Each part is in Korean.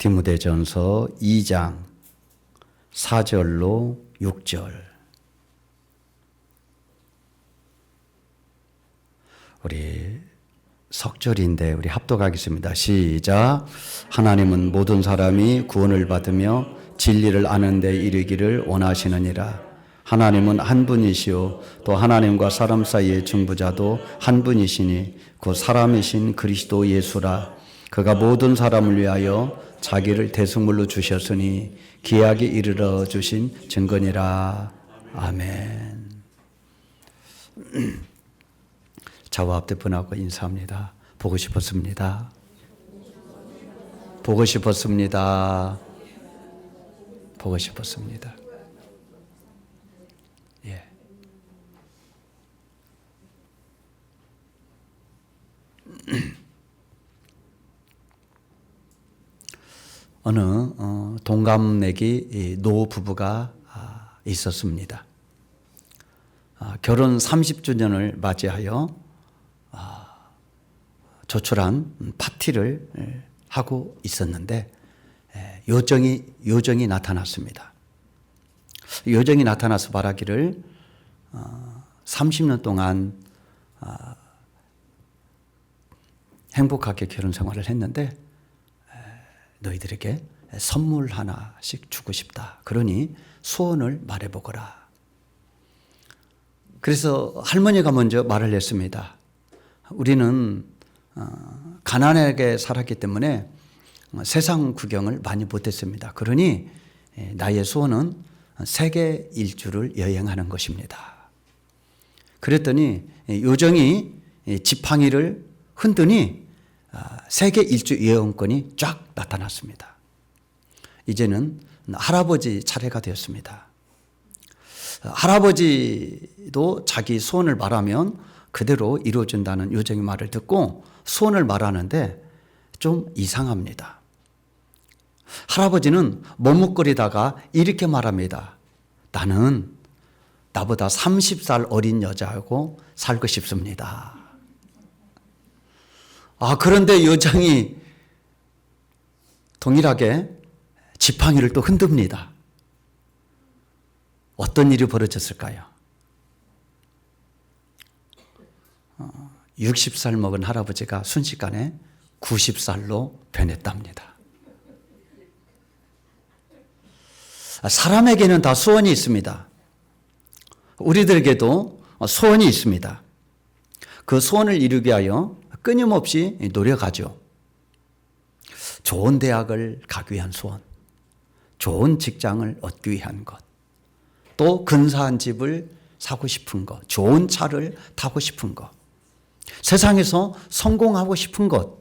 디모데전서 2장 4절로 6절. 우리 석절인데 우리 합독하겠습니다. 시작. 하나님은 모든 사람이 구원을 받으며 진리를 아는 데 이르기를 원하시느니라. 하나님은 한 분이시요 또 하나님과 사람 사이의 중보자도 한 분이시니 그 사람이신 그리스도 예수라. 그가 모든 사람을 위하여 자기를 대속물로 주셨으니 기약에 이르러 주신 증거니라. 아멘. 저와 앞에 분하고 인사합니다. 보고 싶었습니다. 보고 싶었습니다. 보고 싶었습니다. 예. 어느 동갑내기 노 부부가 있었습니다. 결혼 30주년을 맞이하여 조촐한 파티를 하고 있었는데 요정이 나타났습니다. 요정이 나타나서 말하기를 30년 동안 행복하게 결혼 생활을 했는데 너희들에게 선물 하나씩 주고 싶다. 그러니 소원을 말해보거라. 그래서 할머니가 먼저 말을 했습니다. 우리는 가난하게 살았기 때문에 세상 구경을 많이 못했습니다. 그러니 나의 소원은 세계 일주를 여행하는 것입니다. 그랬더니 요정이 지팡이를 흔드니 세계 일주 여행권이 쫙 나타났습니다. 이제는 할아버지 차례가 되었습니다. 할아버지도 자기 소원을 말하면 그대로 이루어진다는 요정의 말을 듣고 소원을 말하는데 좀 이상합니다. 할아버지는 머뭇거리다가 이렇게 말합니다. 나는 나보다 30살 어린 여자하고 살고 싶습니다. 그런데 요정이 동일하게 지팡이를 또 흔듭니다. 어떤 일이 벌어졌을까요? 60살 먹은 할아버지가 순식간에 90살로 변했답니다. 사람에게는 다 소원이 있습니다. 우리들에게도 소원이 있습니다. 그 소원을 이루기 위하여 끊임없이 노력하죠. 좋은 대학을 가기 위한 소원, 좋은 직장을 얻기 위한 것, 또 근사한 집을 사고 싶은 것, 좋은 차를 타고 싶은 것, 세상에서 성공하고 싶은 것.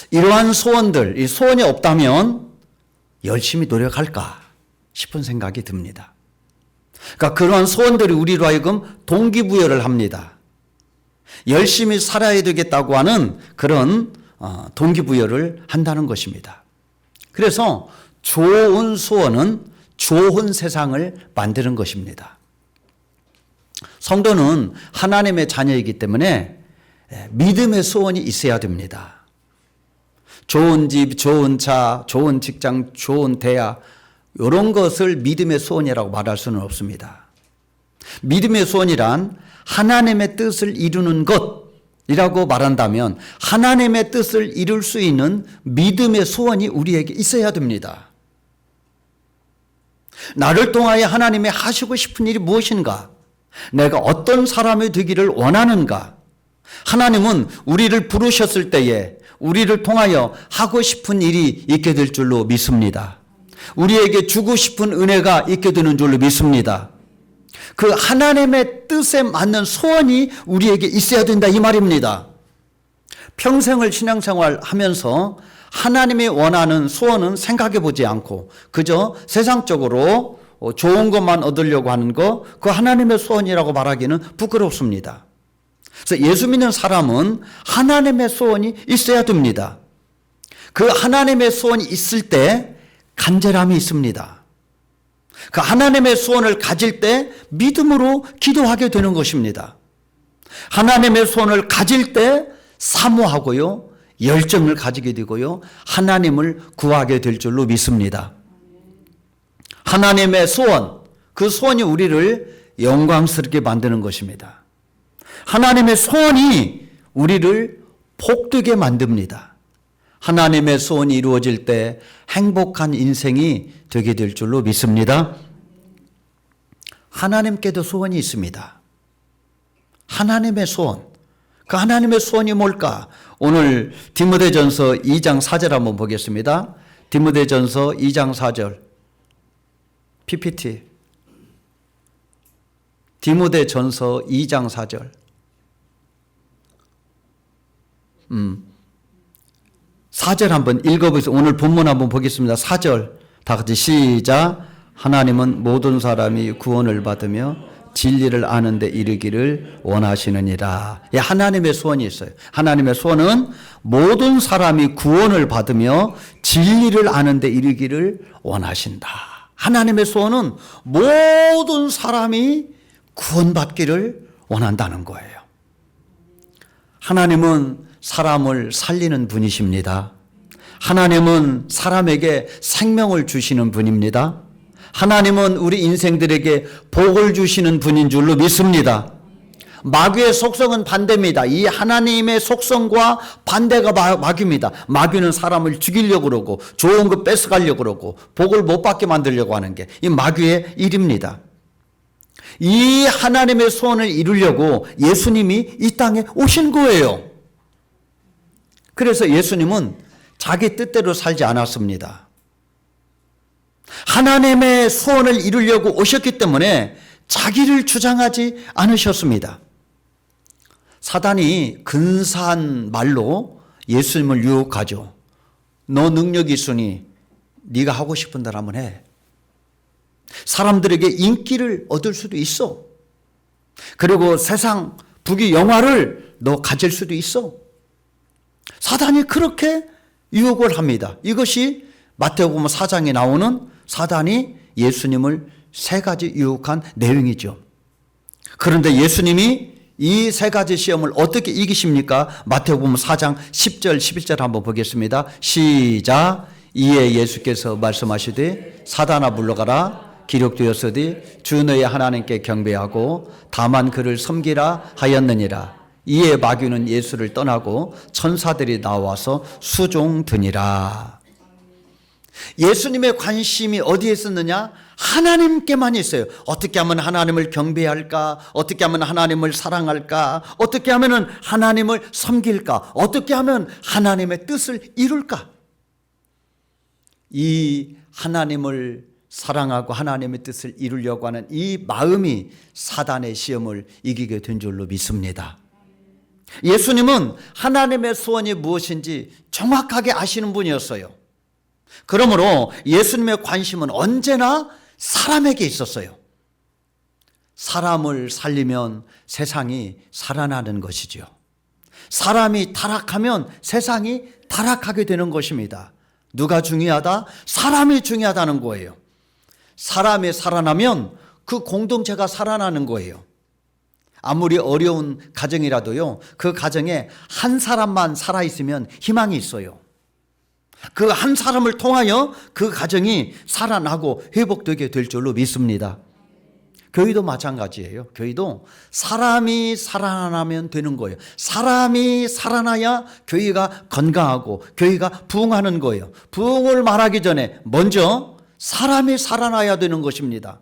이러한 소원들, 이 소원이 없다면 열심히 노력할까 싶은 생각이 듭니다. 그러니까 그러한 소원들이 우리로 하여금 동기부여를 합니다. 열심히 살아야 되겠다고 하는 그런 동기부여를 한다는 것입니다. 그래서 좋은 소원은 좋은 세상을 만드는 것입니다. 성도는 하나님의 자녀이기 때문에 믿음의 소원이 있어야 됩니다. 좋은 집, 좋은 차, 좋은 직장, 좋은 대학, 이런 것을 믿음의 소원이라고 말할 수는 없습니다. 믿음의 소원이란 하나님의 뜻을 이루는 것이라고 말한다면 하나님의 뜻을 이룰 수 있는 믿음의 소원이 우리에게 있어야 됩니다. 나를 통하여 하나님이 하시고 싶은 일이 무엇인가? 내가 어떤 사람이 되기를 원하는가? 하나님은 우리를 부르셨을 때에 우리를 통하여 하고 싶은 일이 있게 될 줄로 믿습니다. 우리에게 주고 싶은 은혜가 있게 되는 줄로 믿습니다. 그 하나님의 뜻에 맞는 소원이 우리에게 있어야 된다 이 말입니다. 평생을 신앙생활 하면서 하나님이 원하는 소원은 생각해 보지 않고 그저 세상적으로 좋은 것만 얻으려고 하는 거, 그 하나님의 소원이라고 말하기는 부끄럽습니다. 그래서 예수 믿는 사람은 하나님의 소원이 있어야 됩니다. 그 하나님의 소원이 있을 때 간절함이 있습니다. 그 하나님의 소원을 가질 때 믿음으로 기도하게 되는 것입니다. 하나님의 소원을 가질 때 사모하고요, 열정을 가지게 되고요. 하나님을 구하게 될 줄로 믿습니다. 하나님의 소원, 그 소원이 우리를 영광스럽게 만드는 것입니다. 하나님의 소원이 우리를 복되게 만듭니다. 하나님의 소원이 이루어질 때 행복한 인생이 되게 될 줄로 믿습니다. 하나님께도 소원이 있습니다. 하나님의 소원. 그 하나님의 소원이 뭘까? 오늘 디모데전서 2장 4절 한번 보겠습니다. 디모데전서 2장 4절. PPT. 디모데전서 2장 4절. 4절 한번 읽어보세요. 오늘 본문 한번 보겠습니다. 4절 다 같이 시작. 하나님은 모든 사람이 구원을 받으며 진리를 아는 데 이르기를 원하시느니라. 예, 하나님의 소원이 있어요. 하나님의 소원은 모든 사람이 구원을 받으며 진리를 아는 데 이르기를 원하신다. 하나님의 소원은 모든 사람이 구원받기를 원한다는 거예요. 하나님은 사람을 살리는 분이십니다. 하나님은 사람에게 생명을 주시는 분입니다. 하나님은 우리 인생들에게 복을 주시는 분인 줄로 믿습니다. 마귀의 속성은 반대입니다. 이 하나님의 속성과 반대가 마귀입니다. 마귀는 사람을 죽이려고 그러고 좋은 거 뺏어가려고 그러고 복을 못 받게 만들려고 하는 게 이 마귀의 일입니다. 이 하나님의 소원을 이루려고 예수님이 이 땅에 오신 거예요. 그래서 예수님은 자기 뜻대로 살지 않았습니다. 하나님의 소원을 이루려고 오셨기 때문에 자기를 주장하지 않으셨습니다. 사단이 근사한 말로 예수님을 유혹하죠. 너 능력이 있으니 네가 하고 싶은 대로 한번 해. 사람들에게 인기를 얻을 수도 있어. 그리고 세상 부귀 영화를 너 가질 수도 있어. 사단이 그렇게 유혹을 합니다. 이것이 마태복음 4장에 나오는 사단이 예수님을 세 가지 유혹한 내용이죠. 그런데 예수님이 이 세 가지 시험을 어떻게 이기십니까? 마태복음 4장 10절 11절 한번 보겠습니다. 시작. 이에 예수께서 말씀하시되 사단아 물러가라. 기록되었으되 주 너의 하나님께 경배하고 다만 그를 섬기라 하였느니라. 이에 마귀는 예수를 떠나고 천사들이 나와서 수종드니라. 예수님의 관심이 어디에 있었느냐? 하나님께만 있어요. 어떻게 하면 하나님을 경배할까? 어떻게 하면 하나님을 사랑할까? 어떻게 하면 하나님을 섬길까? 어떻게 하면 하나님의 뜻을 이룰까? 이 하나님을 사랑하고 하나님의 뜻을 이루려고 하는 이 마음이 사단의 시험을 이기게 된 줄로 믿습니다. 예수님은 하나님의 소원이 무엇인지 정확하게 아시는 분이었어요. 그러므로 예수님의 관심은 언제나 사람에게 있었어요. 사람을 살리면 세상이 살아나는 것이죠. 사람이 타락하면 세상이 타락하게 되는 것입니다. 누가 중요하다? 사람이 중요하다는 거예요. 사람이 살아나면 그 공동체가 살아나는 거예요. 아무리 어려운 가정이라도요, 그 가정에 한 사람만 살아있으면 희망이 있어요. 그 한 사람을 통하여 그 가정이 살아나고 회복되게 될 줄로 믿습니다. 교회도 마찬가지예요. 교회도 사람이 살아나면 되는 거예요. 사람이 살아나야 교회가 건강하고 교회가 부흥하는 거예요. 부흥을 말하기 전에 먼저 사람이 살아나야 되는 것입니다.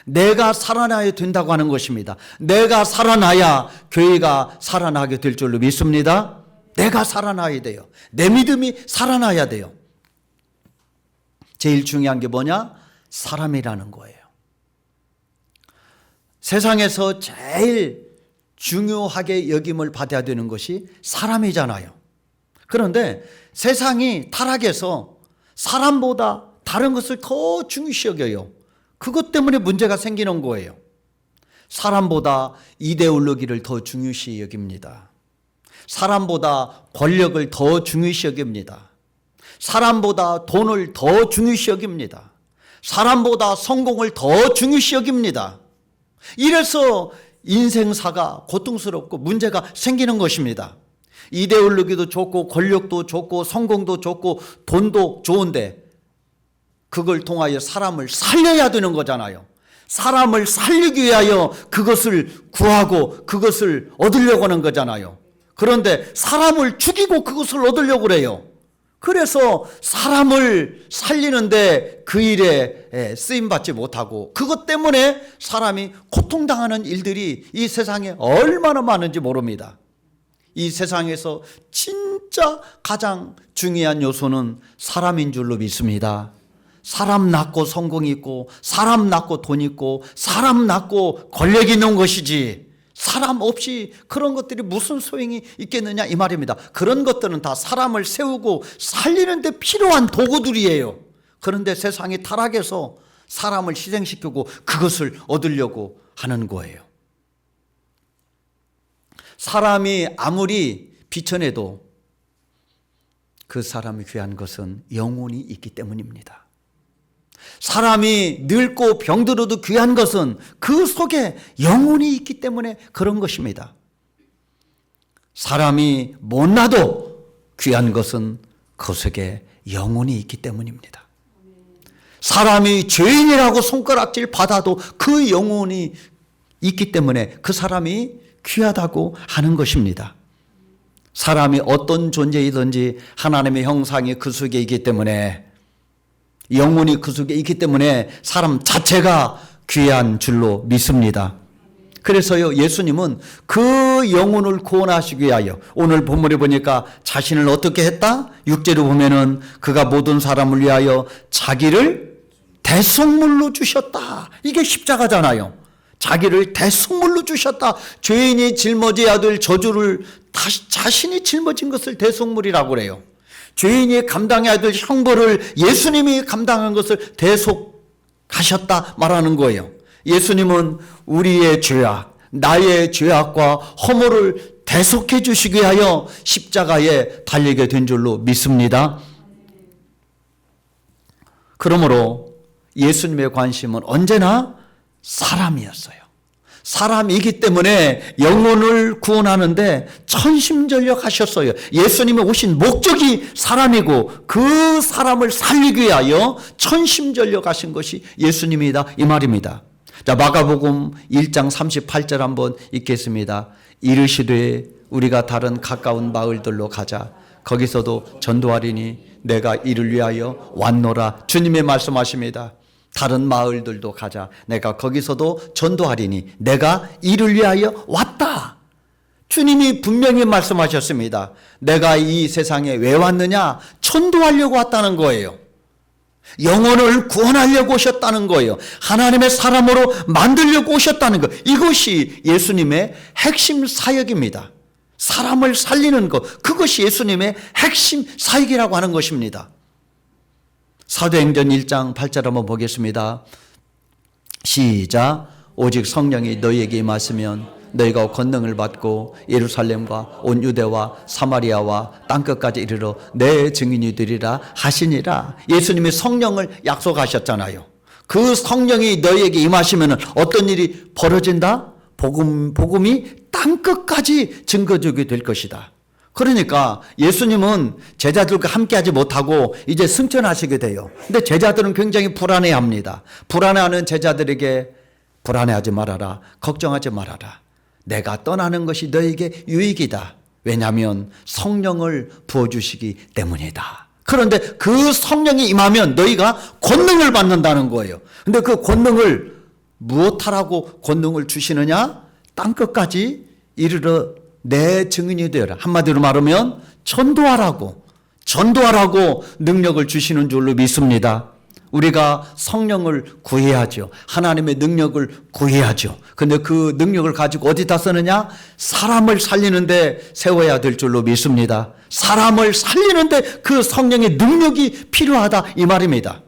내가 살아나야 된다고 하는 것입니다. 내가 살아나야 교회가 살아나게 될 줄로 믿습니다. 내가 살아나야 돼요. 내 믿음이 살아나야 돼요. 제일 중요한 게 뭐냐? 사람이라는 거예요. 세상에서 제일 중요하게 여김을 받아야 되는 것이 사람이잖아요. 그런데 세상이 타락해서 사람보다 다른 것을 더 중요시 여겨요. 그것 때문에 문제가 생기는 거예요. 사람보다 이데올로기를 더 중요시 여깁니다. 사람보다 권력을 더 중요시 여깁니다. 사람보다 돈을 더 중요시 여깁니다. 사람보다 성공을 더 중요시 여깁니다. 이래서 인생사가 고통스럽고 문제가 생기는 것입니다. 이데올로기도 좋고 권력도 좋고 성공도 좋고 돈도 좋은데 그걸 통하여 사람을 살려야 되는 거잖아요. 사람을 살리기 위하여 그것을 구하고 그것을 얻으려고 하는 거잖아요. 그런데 사람을 죽이고 그것을 얻으려고 그래요. 그래서 사람을 살리는데 그 일에 쓰임받지 못하고 그것 때문에 사람이 고통당하는 일들이 이 세상에 얼마나 많은지 모릅니다. 이 세상에서 진짜 가장 중요한 요소는 사람인 줄로 믿습니다. 사람 낳고 성공 있고 사람 낳고 돈 있고 사람 낳고 권력 있는 것이지 사람 없이 그런 것들이 무슨 소용이 있겠느냐 이 말입니다. 그런 것들은 다 사람을 세우고 살리는 데 필요한 도구들이에요. 그런데 세상이 타락해서 사람을 희생시키고 그것을 얻으려고 하는 거예요. 사람이 아무리 비천해도 그 사람이 귀한 것은 영혼이 있기 때문입니다. 사람이 늙고 병들어도 귀한 것은 그 속에 영혼이 있기 때문에 그런 것입니다. 사람이 못나도 귀한 것은 그 속에 영혼이 있기 때문입니다. 사람이 죄인이라고 손가락질 받아도 그 영혼이 있기 때문에 그 사람이 귀하다고 하는 것입니다. 사람이 어떤 존재이든지 하나님의 형상이 그 속에 있기 때문에 영혼이 그 속에 있기 때문에 사람 자체가 귀한 줄로 믿습니다. 그래서요 예수님은 그 영혼을 구원하시기 위하여 오늘 본문에 보니까 자신을 어떻게 했다? 6절에 보면은 그가 모든 사람을 위하여 자기를 대속물로 주셨다. 이게 십자가잖아요. 자기를 대속물로 주셨다. 죄인이 짊어져야 될 저주를 자신이 짊어진 것을 대속물이라고 그래요. 죄인이 감당해야 될 형벌을 예수님이 감당한 것을 대속하셨다 말하는 거예요. 예수님은 우리의 죄악, 나의 죄악과 허물을 대속해 주시기 위하여 십자가에 달리게 된 줄로 믿습니다. 그러므로 예수님의 관심은 언제나 사람이었어요. 사람이기 때문에 영혼을 구원하는데 천심전력 하셨어요. 예수님이 오신 목적이 사람이고 그 사람을 살리기 위하여 천심전력 하신 것이 예수님이다 이 말입니다. 자, 마가복음 1장 38절 한번 읽겠습니다. 이르시되 우리가 다른 가까운 마을들로 가자. 거기서도 전도하리니 내가 이를 위하여 왔노라. 주님의 말씀하십니다. 다른 마을들도 가자. 내가 거기서도 전도하리니 내가 이를 위하여 왔다. 주님이 분명히 말씀하셨습니다. 내가 이 세상에 왜 왔느냐? 전도하려고 왔다는 거예요. 영혼을 구원하려고 오셨다는 거예요. 하나님의 사람으로 만들려고 오셨다는 거. 이것이 예수님의 핵심 사역입니다. 사람을 살리는 것, 그것이 예수님의 핵심 사역이라고 하는 것입니다. 사도행전 1장 8절 한번 보겠습니다. 시작. 오직 성령이 너희에게 임하시면 너희가 권능을 받고 예루살렘과 온 유대와 사마리아와 땅끝까지 이르러 내 증인이 되리라 하시니라. 예수님이 성령을 약속하셨잖아요. 그 성령이 너희에게 임하시면 어떤 일이 벌어진다? 복음이 땅끝까지 증거되게 될 것이다. 그러니까 예수님은 제자들과 함께하지 못하고 이제 승천하시게 돼요. 근데 제자들은 굉장히 불안해합니다. 불안해하는 제자들에게 불안해하지 말아라. 걱정하지 말아라. 내가 떠나는 것이 너에게 유익이다. 왜냐하면 성령을 부어주시기 때문이다. 그런데 그 성령이 임하면 너희가 권능을 받는다는 거예요. 근데 그 권능을 무엇하라고 권능을 주시느냐? 땅끝까지 이르러 내 증인이 되어라. 한마디로 말하면 전도하라고 능력을 주시는 줄로 믿습니다. 우리가 성령을 구해야죠. 하나님의 능력을 구해야죠. 근데 그 능력을 가지고 어디다 쓰느냐? 사람을 살리는데 세워야 될 줄로 믿습니다. 사람을 살리는데 그 성령의 능력이 필요하다 이 말입니다.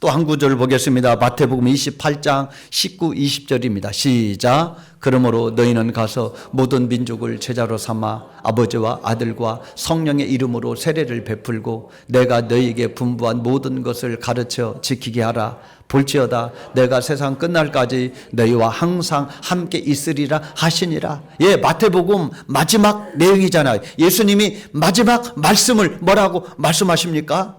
또 한 구절 보겠습니다. 마태복음 28장 19, 20절입니다. 시작. 그러므로 너희는 가서 모든 민족을 제자로 삼아 아버지와 아들과 성령의 이름으로 세례를 베풀고 내가 너희에게 분부한 모든 것을 가르쳐 지키게 하라. 볼지어다 내가 세상 끝날까지 너희와 항상 함께 있으리라 하시니라. 예, 마태복음 마지막 내용이잖아요. 예수님이 마지막 말씀을 뭐라고 말씀하십니까?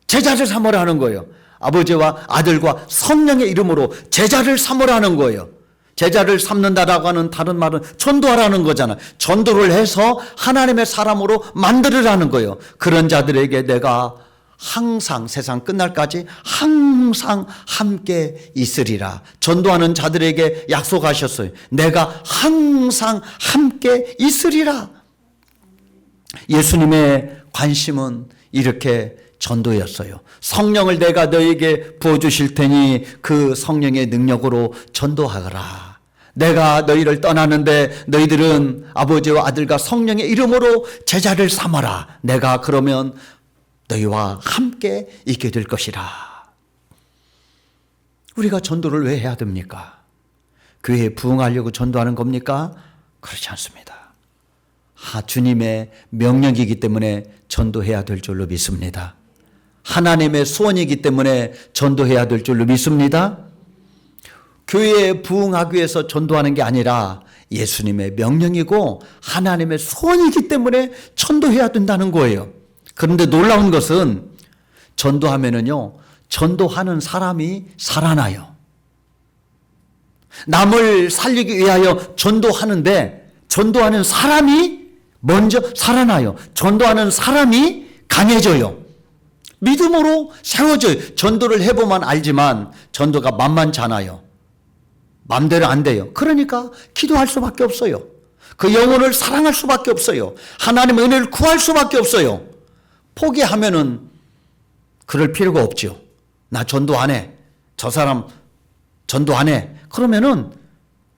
제자를 삼으라 하는 거예요. 아버지와 아들과 성령의 이름으로 제자를 삼으라는 거예요. 제자를 삼는다라고 하는 다른 말은 전도하라는 거잖아요. 전도를 해서 하나님의 사람으로 만들으라는 거예요. 그런 자들에게 내가 항상 세상 끝날까지 항상 함께 있으리라. 전도하는 자들에게 약속하셨어요. 내가 항상 함께 있으리라. 예수님의 관심은 이렇게 전도였어요. 성령을 내가 너에게 부어주실 테니 그 성령의 능력으로 전도하거라. 내가 너희를 떠나는데 너희들은 아버지와 아들과 성령의 이름으로 제자를 삼아라. 내가 그러면 너희와 함께 있게 될 것이라. 우리가 전도를 왜 해야 됩니까? 교회에 부응하려고 전도하는 겁니까? 그렇지 않습니다. 주님의 명령이기 때문에 전도해야 될 줄로 믿습니다. 하나님의 소원이기 때문에 전도해야 될 줄로 믿습니다. 교회에 부응하기 위해서 전도하는 게 아니라 예수님의 명령이고 하나님의 소원이기 때문에 전도해야 된다는 거예요. 그런데 놀라운 것은 전도하면은요, 전도하는 사람이 살아나요. 남을 살리기 위하여 전도하는데 전도하는 사람이 먼저 살아나요. 전도하는 사람이 강해져요. 믿음으로 세워져요. 전도를 해보면 알지만 전도가 만만치 않아요. 맘대로 안 돼요. 그러니까 기도할 수밖에 없어요. 그 영혼을 사랑할 수밖에 없어요. 하나님의 은혜를 구할 수밖에 없어요. 포기하면은 그럴 필요가 없죠. 나 전도 안 해. 저 사람 전도 안 해. 그러면은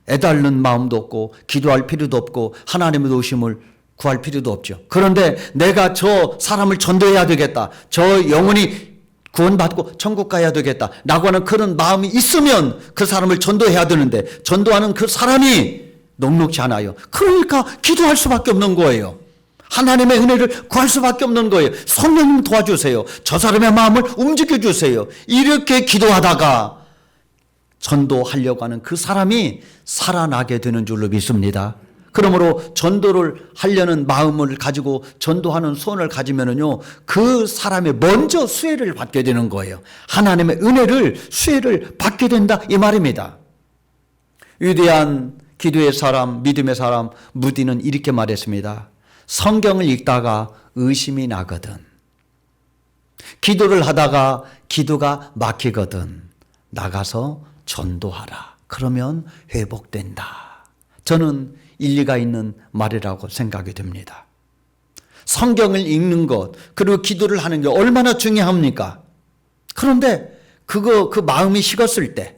애달는 마음도 없고 기도할 필요도 없고 하나님의 도우심을 구할 필요도 없죠. 그런데 내가 저 사람을 전도해야 되겠다. 저 영혼이 구원받고 천국 가야 되겠다. 라고 하는 그런 마음이 있으면 그 사람을 전도해야 되는데 전도하는 그 사람이 녹록지 않아요. 그러니까 기도할 수밖에 없는 거예요. 하나님의 은혜를 구할 수밖에 없는 거예요. 성령님 도와주세요. 저 사람의 마음을 움직여주세요. 이렇게 기도하다가 전도하려고 하는 그 사람이 살아나게 되는 줄로 믿습니다. 그러므로 전도를 하려는 마음을 가지고 전도하는 소원을 가지면은요, 그 사람이 먼저 수혜를 받게 되는 거예요. 하나님의 은혜를, 수혜를 받게 된다, 이 말입니다. 위대한 기도의 사람, 믿음의 사람 무디는 이렇게 말했습니다. 성경을 읽다가 의심이 나거든. 기도를 하다가 기도가 막히거든. 나가서 전도하라. 그러면 회복된다. 저는 일리가 있는 말이라고 생각이 됩니다. 성경을 읽는 것, 그리고 기도를 하는 게 얼마나 중요합니까? 그런데 그 마음이 식었을 때,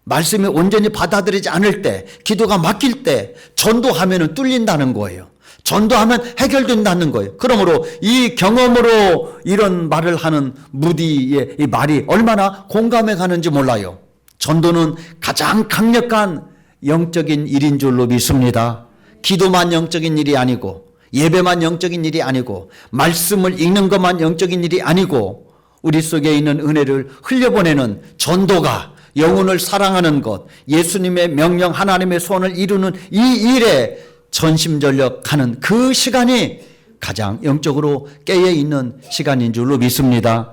말씀이 온전히 받아들이지 않을 때, 기도가 막힐 때 전도하면 뚫린다는 거예요. 전도하면 해결된다는 거예요. 그러므로 이 경험으로 이런 말을 하는 무디의 이 말이 얼마나 공감해 가는지 몰라요. 전도는 가장 강력한 영적인 일인 줄로 믿습니다. 기도만 영적인 일이 아니고, 예배만 영적인 일이 아니고, 말씀을 읽는 것만 영적인 일이 아니고, 우리 속에 있는 은혜를 흘려보내는 전도가, 영혼을 사랑하는 것, 예수님의 명령, 하나님의 소원을 이루는 이 일에 전심전력하는 그 시간이 가장 영적으로 깨어있는 시간인 줄로 믿습니다.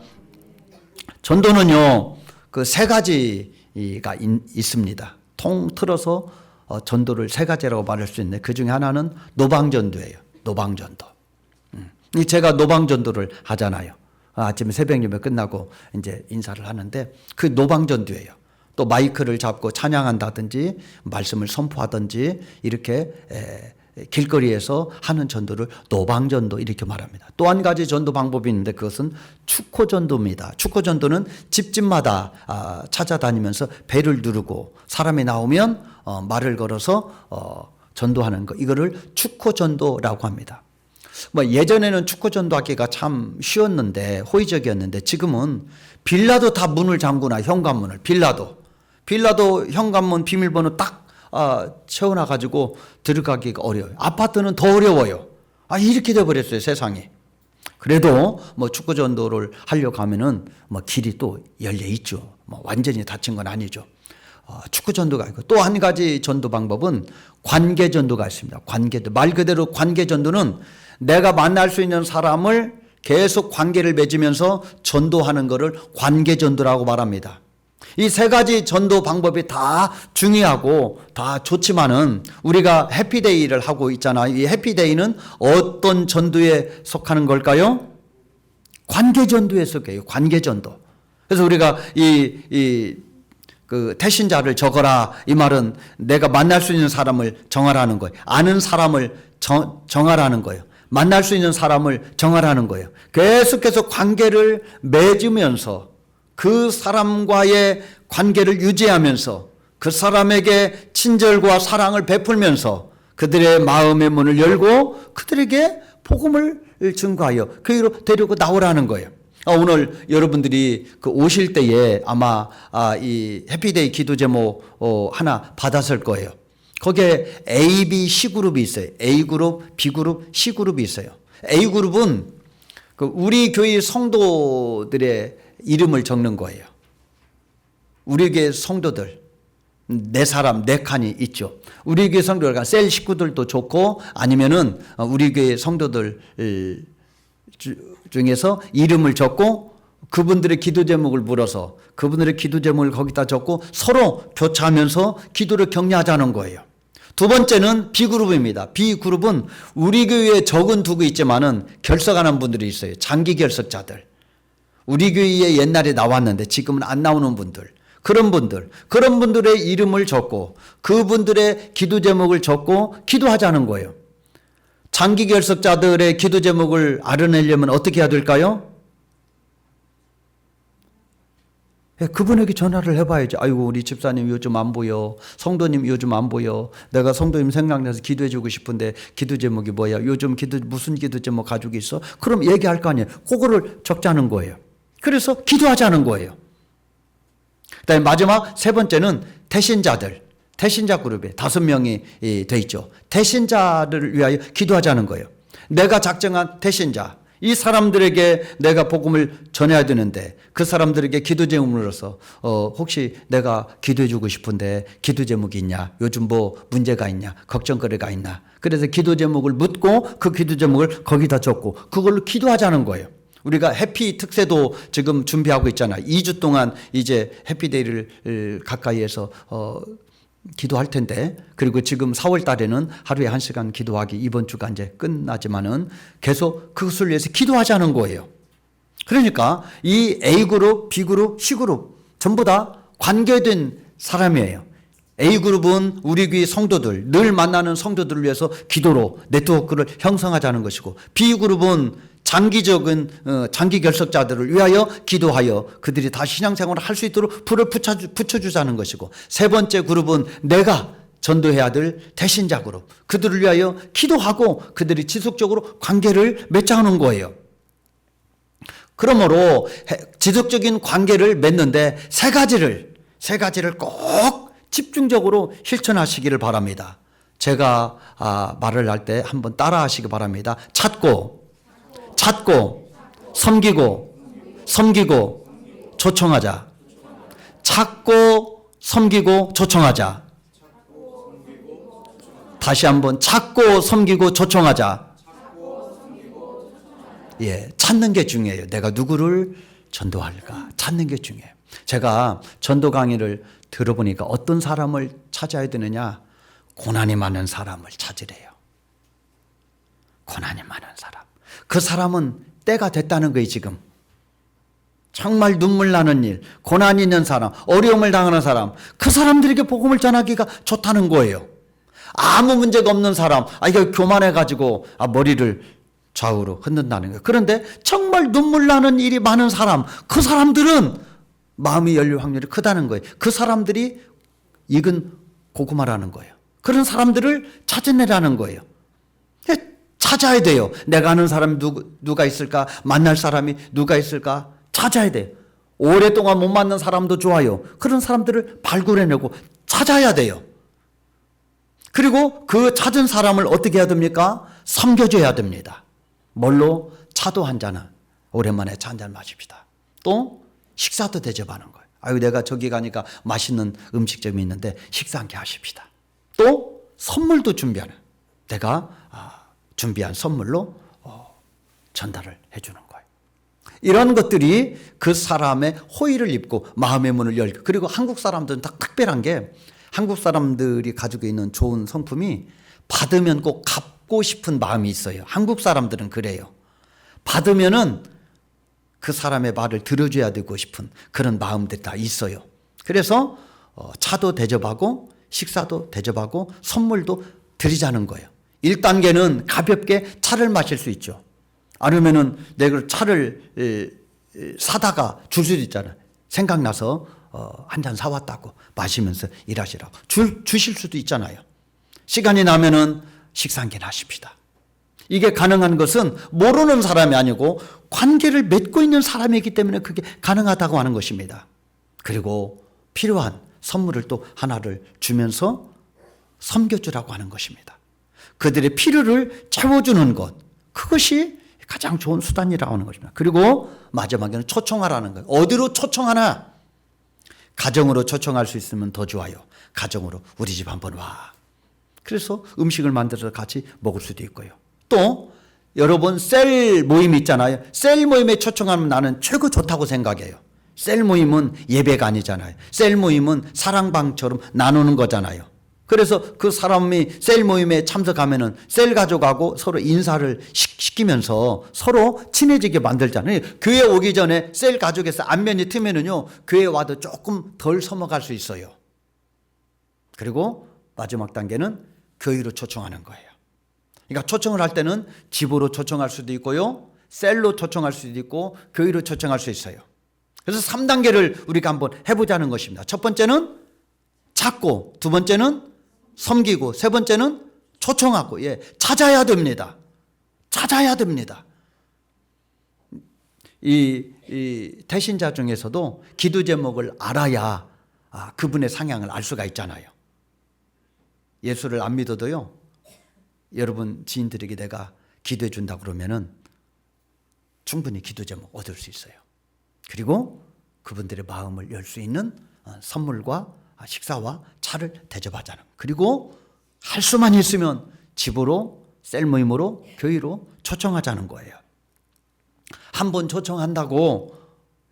전도는요, 그 세 가지가 있습니다. 통틀어서 전도를 세 가지라고 말할 수 있는데 그 중에 하나는 노방전도예요. 노방전도. 제가 노방전도를 하잖아요. 아침에 새벽 예배 끝나고 이제 인사를 하는데 그 노방전도예요. 또 마이크를 잡고 찬양한다든지 말씀을 선포하든지 이렇게 길거리에서 하는 전도를 노방전도 이렇게 말합니다. 또 한 가지 전도 방법이 있는데 그것은 축호전도입니다. 축호전도는 집집마다 찾아다니면서 벨을 누르고 사람이 나오면 말을 걸어서 전도하는 거, 이거를 축호전도라고 합니다. 뭐 예전에는 축구 전도하기가 참 쉬웠는데 호의적이었는데 지금은 빌라도 다 문을 잠그나 현관문을 빌라도 현관문 비밀번호 딱 채워놔가지고 들어가기가 어려워요. 아파트는 더 어려워요. 이렇게 돼버렸어요 세상이. 그래도 뭐 축구 전도를 하려고 하면은 뭐 길이 또 열려 있죠. 뭐 완전히 닫힌 건 아니죠. 축구 전도가 있고 또 한 가지 전도 방법은 관계 전도가 있습니다. 말 그대로 관계 전도는 내가 만날 수 있는 사람을 계속 관계를 맺으면서 전도하는 것을 관계 전도라고 말합니다. 이 세 가지 전도 방법이 다 중요하고 다 좋지만은 우리가 해피데이를 하고 있잖아요. 이 해피데이는 어떤 전도에 속하는 걸까요? 관계 전도에 속해요. 관계 전도. 그래서 우리가 그 태신자를 적어라 이 말은 내가 만날 수 있는 사람을 정하라는 거예요. 아는 사람을 정하라는 거예요. 만날 수 있는 사람을 정하라는 거예요. 계속해서 관계를 맺으면서 그 사람과의 관계를 유지하면서 그 사람에게 친절과 사랑을 베풀면서 그들의 마음의 문을 열고 그들에게 복음을 증거하여 그로 데리고 나오라는 거예요. 오늘 여러분들이 그 오실 때에 아마 이 해피데이 기도 제목 하나 받았을 거예요. 거기에 A, B, C그룹이 있어요. A그룹, B그룹, C그룹이 있어요. A그룹은 그 우리 교회 성도들의 이름을 적는 거예요. 우리 교회 성도들 네 사람 네 칸이 있죠. 우리 교회 성도들 셀 식구들도 좋고 아니면은 우리 교회 성도들 중에서 이름을 적고 그분들의 기도 제목을 물어서 그분들의 기도 제목을 거기다 적고 서로 교차하면서 기도를 격려하자는 거예요. 두 번째는 B그룹입니다. B그룹은 우리 교회에 적은 두고 있지만은 결석하는 분들이 있어요. 장기 결석자들. 우리 교회에 옛날에 나왔는데 지금은 안 나오는 분들. 그런 분들의 이름을 적고 그분들의 기도 제목을 적고 기도하자는 거예요. 장기 결석자들의 기도 제목을 알아내려면 어떻게 해야 될까요? 그분에게 전화를 해봐야지. 아이고 우리 집사님 요즘 안 보여. 성도님 요즘 안 보여. 내가 성도님 생각나서 기도해주고 싶은데 기도 제목이 뭐야? 요즘 무슨 기도 제목 가지고 있어? 그럼 얘기할 거 아니에요. 그거를 적자는 거예요. 그래서 기도하자는 거예요. 그다음에 마지막 세 번째는 태신자들. 태신자 그룹에 5명이 돼 있죠. 태신자를 위하여 기도하자는 거예요. 내가 작정한 태신자. 이 사람들에게 내가 복음을 전해야 되는데 그 사람들에게 기도 제목으로서 혹시 내가 기도해 주고 싶은데 기도 제목이 있냐? 요즘 뭐 문제가 있냐? 걱정거리가 있나? 그래서 기도 제목을 묻고 그 기도 제목을 거기다 적고 그걸로 기도하자는 거예요. 우리가 해피 특세도 지금 준비하고 있잖아요. 2주 동안 이제 해피데이를 가까이에서 기도할 텐데 그리고 지금 4월 달에는 하루에 1시간 기도하기 이번 주가 이제 끝나지만은 계속 그것을 위해서 기도하자는 거예요. 그러니까 이 A그룹, B그룹, C그룹 전부 다 관계된 사람이에요. A그룹은 우리 교회 성도들, 늘 만나는 성도들을 위해서 기도로 네트워크를 형성하자는 것이고 B그룹은 장기적인 장기 결석자들을 위하여 기도하여 그들이 다시 신앙생활을 할 수 있도록 불을 붙여주자는 것이고 세 번째 그룹은 내가 전도해야 될 태신자 그룹 그들을 위하여 기도하고 그들이 지속적으로 관계를 맺자는 거예요. 그러므로 지속적인 관계를 맺는데 세 가지를 꼭 집중적으로 실천하시기를 바랍니다. 제가 말을 할 때 한번 따라하시기 바랍니다. 찾고 섬기고 초청하자. 찾고 섬기고 초청하자. 다시 한번 찾고 섬기고 초청하자. 예, 찾는 게 중요해요. 내가 누구를 전도할까? 찾는 게 중요해요. 제가 전도 강의를 들어보니까 어떤 사람을 찾아야 되느냐? 고난이 많은 사람을 찾으래요. 고난이 많은 사람. 그 사람은 때가 됐다는 거예요, 지금. 정말 눈물 나는 일, 고난이 있는 사람, 어려움을 당하는 사람, 그 사람들에게 복음을 전하기가 좋다는 거예요. 아무 문제가 없는 사람, 이거 교만해가지고 머리를 좌우로 흔든다는 거예요. 그런데 정말 눈물 나는 일이 많은 사람, 그 사람들은 마음이 열릴 확률이 크다는 거예요. 그 사람들이 익은 고구마라는 거예요. 그런 사람들을 찾아내라는 거예요. 찾아야 돼요. 내가 아는 사람이 누가 있을까? 만날 사람이 누가 있을까? 찾아야 돼요. 오랫동안 못 만난 사람도 좋아요. 그런 사람들을 발굴해내고 찾아야 돼요. 그리고 그 찾은 사람을 어떻게 해야 됩니까? 섬겨줘야 됩니다. 뭘로? 차도 한 잔은 오랜만에 차 한 잔 마십시다. 또 식사도 대접하는 거예요. 아유, 내가 저기 가니까 맛있는 음식점이 있는데 식사 함께 하십시다. 또 선물도 준비하는, 내가 준비한 선물로 전달을 해주는 거예요. 이런 것들이 그 사람의 호의를 입고 마음의 문을 열고, 그리고 한국 사람들은 다 특별한 게, 한국 사람들이 가지고 있는 좋은 성품이 받으면 꼭 갚고 싶은 마음이 있어요. 한국 사람들은 그래요. 받으면은 그 사람의 말을 들어줘야 되고 싶은 그런 마음들이 다 있어요. 그래서 차도 대접하고 식사도 대접하고 선물도 드리자는 거예요. 1단계는 가볍게 차를 마실 수 있죠. 아니면은 내가 차를 사다가 줄 수도 있잖아요. 생각나서 한 잔 사왔다고 마시면서 일하시라고 주실 수도 있잖아요. 시간이 나면은 식사 한 끼 하십시다. 이게 가능한 것은 모르는 사람이 아니고 관계를 맺고 있는 사람이기 때문에 그게 가능하다고 하는 것입니다. 그리고 필요한 선물을 또 하나를 주면서 섬겨주라고 하는 것입니다. 그들의 필요를 채워주는 것, 그것이 가장 좋은 수단이라고 하는 것입니다. 그리고 마지막에는 초청하라는 것. 어디로 초청하나? 가정으로 초청할 수 있으면 더 좋아요. 가정으로 우리 집 한번 와. 그래서 음식을 만들어서 같이 먹을 수도 있고요. 또 여러분 셀 모임 있잖아요. 셀 모임에 초청하면 나는 최고 좋다고 생각해요. 셀 모임은 예배가 아니잖아요. 셀 모임은 사랑방처럼 나누는 거잖아요. 그래서 그 사람이 셀 모임에 참석하면은 셀 가족하고 서로 인사를 시키면서 서로 친해지게 만들잖아요. 교회 오기 전에 셀 가족에서 안면이 트면은요, 교회 와도 조금 덜 넘어갈 수 있어요. 그리고 마지막 단계는 교회로 초청하는 거예요. 그러니까 초청을 할 때는 집으로 초청할 수도 있고요, 셀로 초청할 수도 있고, 교회로 초청할 수 있어요. 그래서 3단계를 우리가 한번 해보자는 것입니다. 첫 번째는 찾고, 두 번째는 섬기고, 세 번째는 초청하고, 찾아야 됩니다. 찾아야 됩니다. 이 대신자 중에서도 기도 제목을 알아야 그분의 상향을 알 수가 있잖아요. 예수를 안 믿어도요, 여러분 지인들에게 내가 기도해 준다 그러면은 충분히 기도 제목 얻을 수 있어요. 그리고 그분들의 마음을 열 수 있는 선물과 식사와 차를 대접하자는, 그리고 할 수만 있으면 집으로, 셀 모임으로, 교회로 초청하자는 거예요. 한 번 초청한다고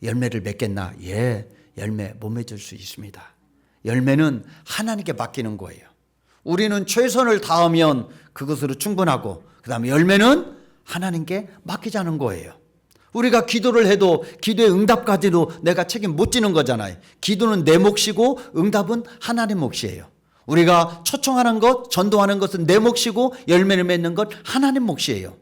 열매를 맺겠나? 열매 못 맺을 수 있습니다. 열매는 하나님께 맡기는 거예요. 우리는 최선을 다하면 그것으로 충분하고, 그 다음에 열매는 하나님께 맡기자는 거예요. 우리가 기도를 해도 기도의 응답까지도 내가 책임 못 지는 거잖아요. 기도는 내 몫이고 응답은 하나님 몫이에요. 우리가 초청하는 것, 전도하는 것은 내 몫이고 열매를 맺는 것 하나님 몫이에요.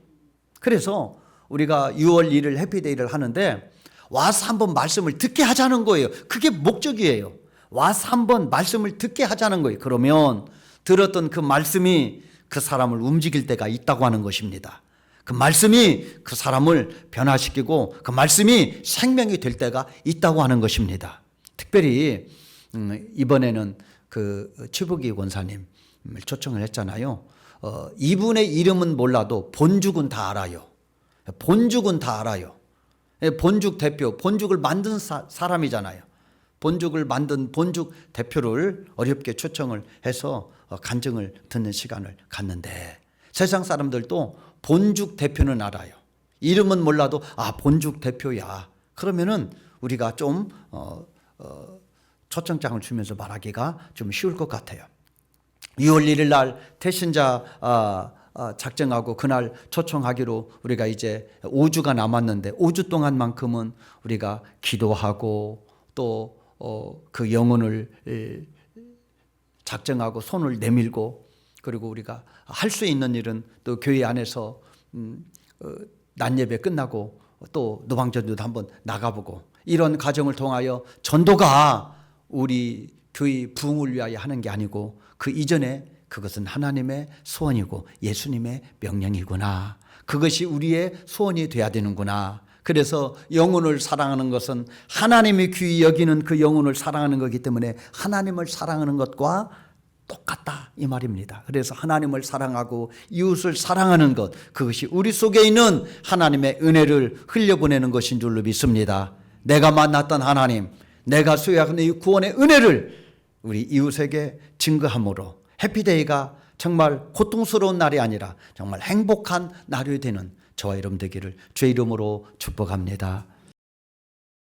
그래서 우리가 6월 1일 해피데이를 하는데 와서 한번 말씀을 듣게 하자는 거예요. 그게 목적이에요. 와서 한번 말씀을 듣게 하자는 거예요. 그러면 들었던 그 말씀이 그 사람을 움직일 때가 있다고 하는 것입니다. 그 말씀이 그 사람을 변화시키고 그 말씀이 생명이 될 때가 있다고 하는 것입니다. 특별히 이번에는 그 최복희 권사님을 초청을 했잖아요. 이분의 이름은 몰라도 본죽은 다 알아요. 본죽은 다 알아요. 본죽 대표, 본죽을 만든 사람이잖아요. 본죽을 만든 본죽 대표를 어렵게 초청을 해서 간증을 듣는 시간을 갖는데, 세상 사람들도 본죽 대표는 알아요. 이름은 몰라도 본죽 대표야. 그러면은 우리가 좀 초청장을 주면서 말하기가 좀 쉬울 것 같아요. 6월 1일 날 태신자 작정하고 그날 초청하기로 우리가 이제 5주가 남았는데, 5주 동안만큼은 우리가 기도하고 또 그 영혼을 작정하고 손을 내밀고, 그리고 우리가 할 수 있는 일은 또 교회 안에서 낮예배 끝나고 또 노방전도도 한번 나가보고, 이런 과정을 통하여 전도가 우리 교회 부흥을 위하여 하는 게 아니고 그 이전에 그것은 하나님의 소원이고 예수님의 명령이구나. 그것이 우리의 소원이 돼야 되는구나. 그래서 영혼을 사랑하는 것은 하나님이 귀히 여기는 그 영혼을 사랑하는 거기 때문에 하나님을 사랑하는 것과 똑같다 이 말입니다. 그래서 하나님을 사랑하고 이웃을 사랑하는 것, 그것이 우리 속에 있는 하나님의 은혜를 흘려보내는 것인 줄로 믿습니다. 내가 만났던 하나님, 내가 수여한 이 구원의 은혜를 우리 이웃에게 증거함으로 해피데이가 정말 고통스러운 날이 아니라 정말 행복한 날이 되는 저와 여러분 되기를 주의 이름으로 축복합니다.